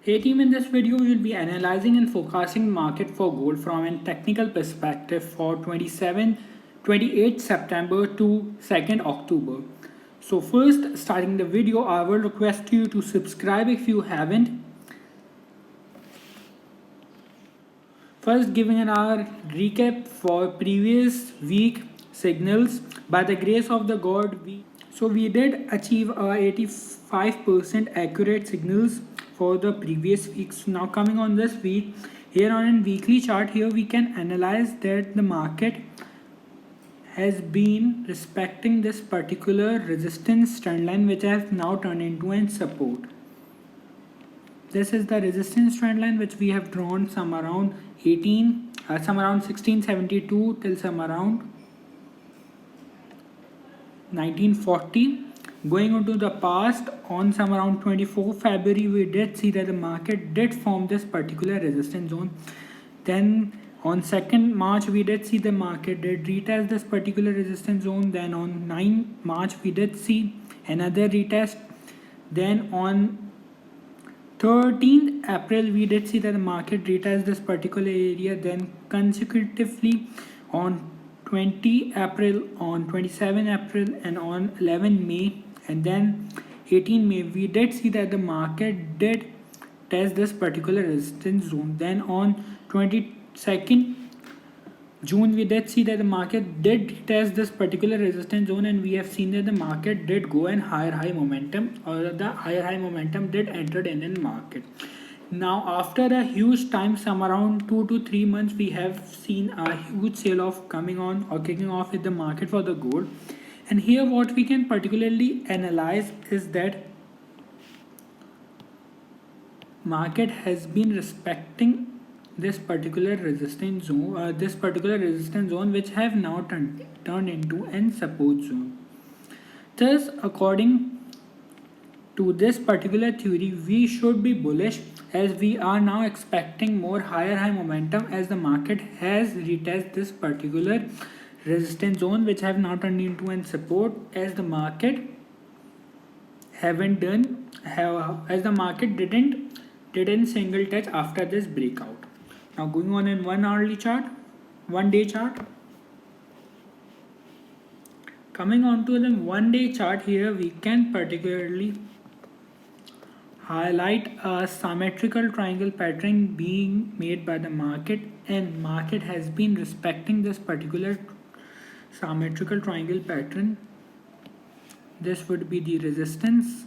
Hey team, in this video we will be analyzing and forecasting market for gold from a technical perspective for 28 September to 2nd October. So first, starting the video, I will request you to subscribe if you haven't. First, giving an hour recap for previous week signals. By the grace of the God, we did achieve 85% accurate signals for the previous weeks. Now coming on this week, here on a weekly chart, here we can analyze that the market has been respecting this particular resistance trend line, which has now turned into a support. This is the resistance trend line which we have drawn some around 1672 till some around 1940. Going into the past, on some around 24 February, we did see that the market did form this particular resistance zone. Then on 2nd March, we did see the market did retest this particular resistance zone. Then on 9 March, we did see another retest. Then on 13th April, we did see that the market retest this particular area. Then consecutively on 20 April, on 27 April, and on 11 May, and then 18 May, we did see that the market did test this particular resistance zone. Then on 22nd June, we did see that the market did test this particular resistance zone, and we have seen that the market did go in higher high momentum, or the higher high momentum did enter in the market. Now after a huge time, some around 2 to 3 months, we have seen a huge sale off coming on or kicking off with the market for the gold. And here what we can particularly analyze is that market has been respecting this particular resistance zone, which have now turned into an support zone. Thus, according to this particular theory, we should be bullish, as we are now expecting more higher high momentum as the market has retested this particular resistance zone, which have now turned into an support, as the market didn't single touch after this breakout. Now going on in 1 day chart. Coming on to the 1 day chart, here we can particularly highlight a symmetrical triangle pattern being made by the market, and market has been respecting this particular symmetrical triangle pattern. This would be the resistance,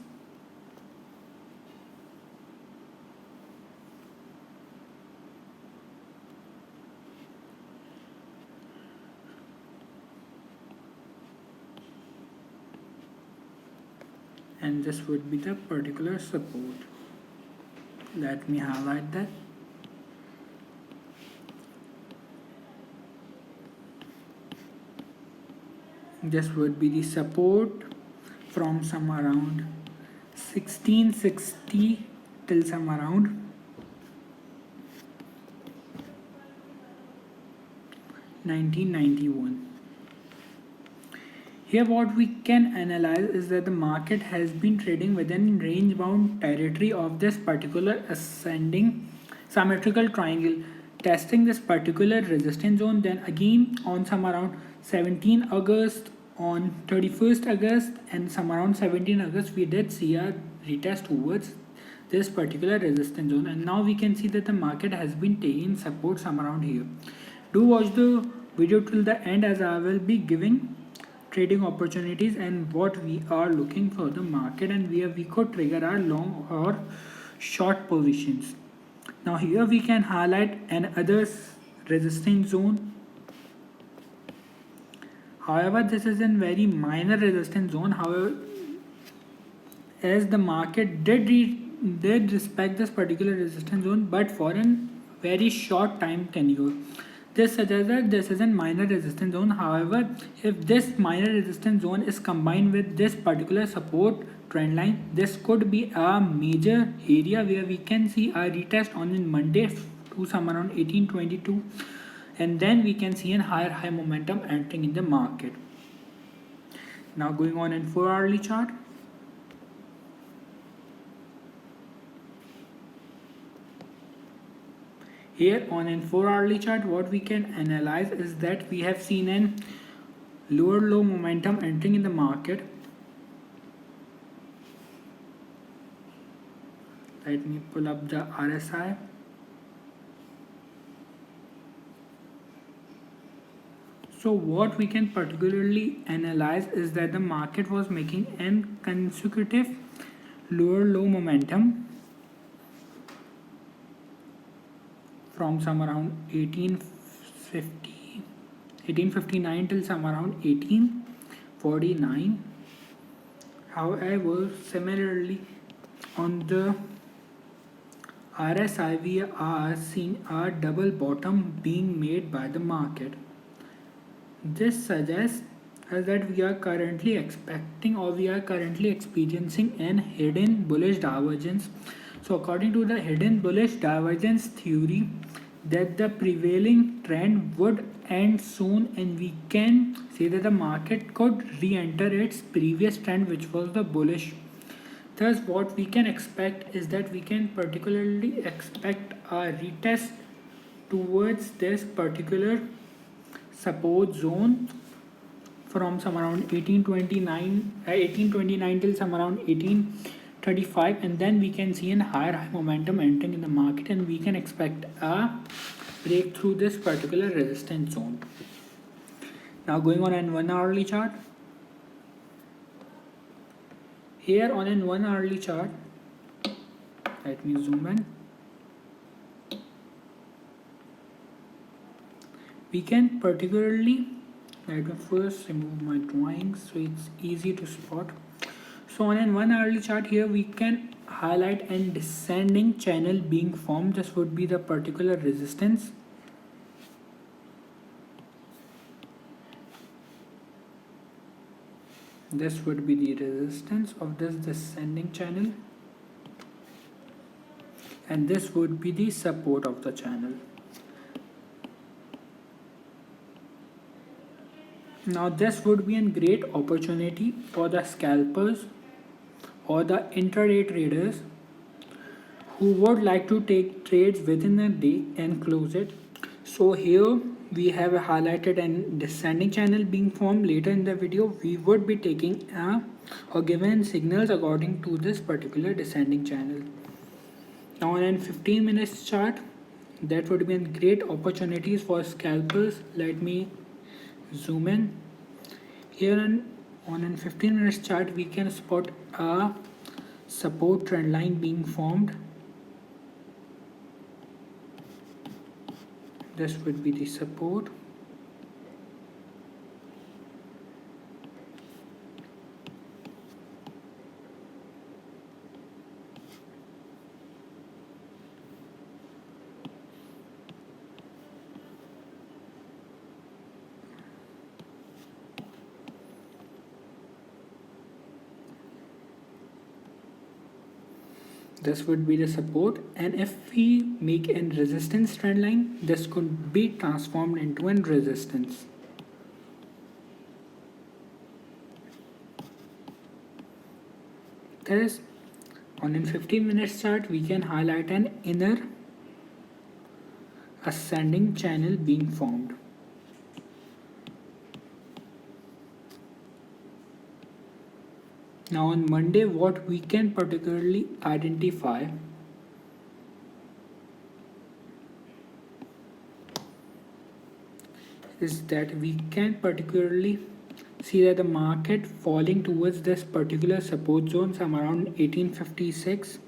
and this would be the particular support. Let me highlight that. This would be the support from some around 1660 till some around 1991. Here what we can analyze is that the market has been trading within range bound territory of this particular ascending symmetrical triangle, testing this particular resistance zone. Then again on some around 17 August, on 31st August, and some around 17 August, we did see a retest towards this particular resistance zone, and now we can see that the market has been taking support some around here. Do watch the video till the end, as I will be giving trading opportunities and what we are looking for the market, and where we could trigger our long or short positions. Now here we can highlight another resistance zone. However, this is a very minor resistance zone. However, as the market did respect this particular resistance zone, but for a very short time tenure, this suggests that this is a minor resistance zone. However, if this minor resistance zone is combined with this particular support trend line, this could be a major area where we can see a retest on Monday to some around 1822, and then we can see a higher high momentum entering in the market. Now going on in 4 hourly chart. Here on an 4 hourly chart, what we can analyze is that we have seen an lower low momentum entering in the market. Let me pull up the RSI. So what we can particularly analyze is that the market was making an consecutive lower low momentum from some around 1859 till some around 1849. However, similarly on the RSI we are seeing a double bottom being made by the market. This suggests us that we are currently expecting or we are currently experiencing an hidden bullish divergence. So according to the hidden bullish divergence theory, that the prevailing trend would end soon and we can say that the market could re-enter its previous trend, which was the bullish. Thus what we can expect is that we can particularly expect a retest towards this particular support zone from some around 1829 till some around 1835, and then we can see a higher momentum entering in the market and we can expect a break through this particular resistance zone. Now going on an 1 hourly chart. Here on an 1 hourly chart, let me zoom in. We can particularly, let me first remove my drawings so it's easy to spot. So on an 1 hourly chart here we can highlight a descending channel being formed. This would be the particular resistance. This would be the resistance of this descending channel, and this would be the support of the channel. Now this would be a great opportunity for the scalpers or the intraday traders who would like to take trades within a day and close it. So here we have highlighted a descending channel being formed. Later in the video we would be taking or given signals according to this particular descending channel. Now on a 15 minutes chart, that would be great opportunities for scalpers. Let me zoom in. Here on a 15 minutes chart we can spot a support trend line being formed. This would be the support. This would be the support, and if we make a resistance trend line, this could be transformed into a resistance. Thus, on a 15 minutes chart, we can highlight an inner ascending channel being formed. Now on Monday, what we can particularly identify is that we can particularly see that the market falling towards this particular support zone some around 1856,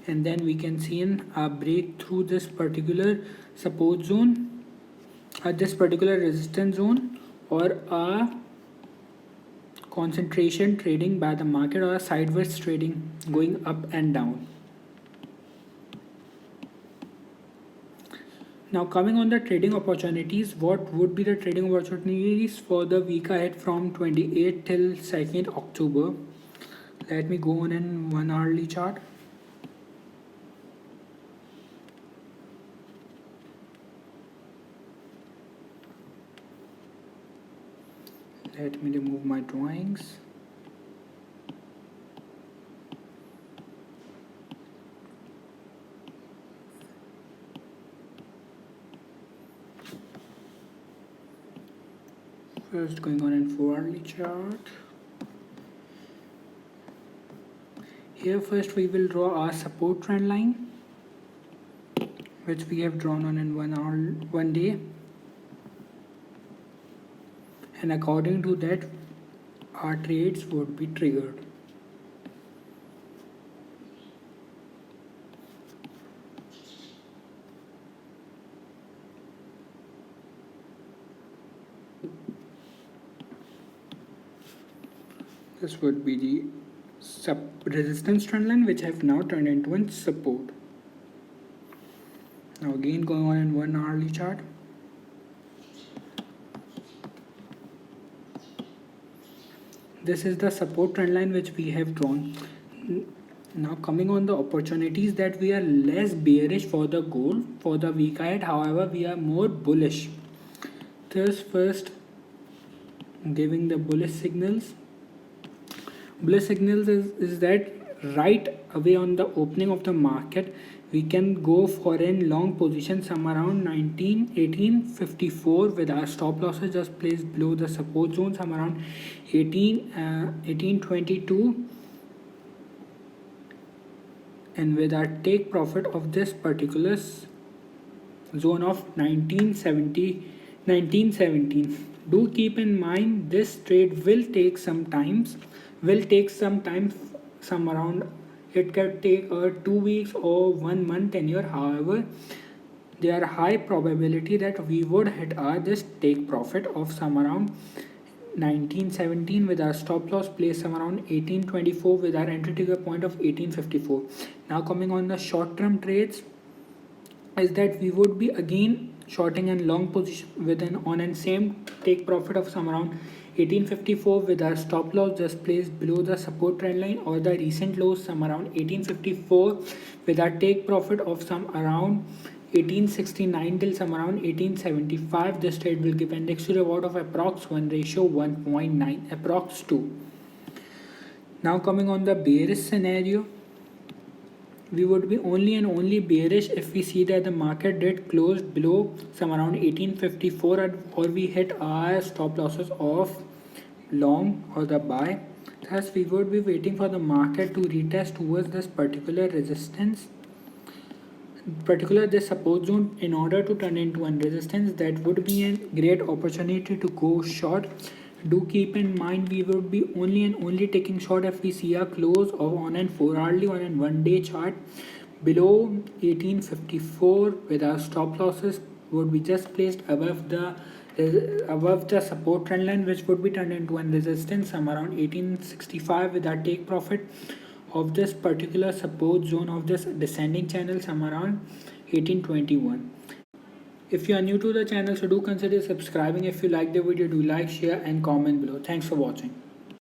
and then we can see a break through this particular support zone, this particular resistance zone, or a concentration trading by the market, or a sideways trading going up and down. Now coming on the trading opportunities, what would be the trading opportunities for the week ahead from 28th till 2nd October? Let me go on in 1 hourly chart. Let me remove my drawings. First going on in 4-hourly chart. Here first we will draw our support trend line, which we have drawn on in 1 hour, 1 day, and according to that our trades would be triggered. This would be the resistance trend line, which have now turned into a support. Now again going on in 1 hourly chart. This is the support trend line which we have drawn. Now coming on the opportunities, that we are less bearish for the gold for the week ahead, however we are more bullish. Thus first giving the bullish signals. Bullish signals is that right away on the opening of the market we can go for a long position some around 1854 with our stop losses just placed below the support zone some around 1822, and with our take profit of this particular zone of 1917. Do keep in mind this trade will take some time, some around, it can take 2 weeks or 1 month tenure. However, there are high probability that we would hit our this take profit of some around 1917 with our stop loss placed some around 1824 with our entry trigger point of 1854. Now coming on the short term trades, is that we would be again shorting and long position with an on and same take profit of some around 1854 with our stop loss just placed below the support trend line or the recent lows some around 1854 with our take profit of some around 1869 till some around 1875. This trade will give index to reward of approx 1:1.9, approx 2. Now coming on the bearish scenario, we would be only and only bearish if we see that the market did close below some around 1854 or we hit our stop losses of long or the buy. Thus we would be waiting for the market to retest towards this particular resistance, this support zone, in order to turn into a resistance. That would be a great opportunity to go short. Do keep in mind we would be only and only taking short if we see a close of on and 4-hourly on and 1 day chart below 1854 with our stop losses would be just placed above the support trend line, which would be turned into a resistance some around 1865 with our take profit of this particular support zone of this descending channel some around 1821. If you are new to the channel, so do consider subscribing. If you like the video, do like, share and comment below. Thanks for watching.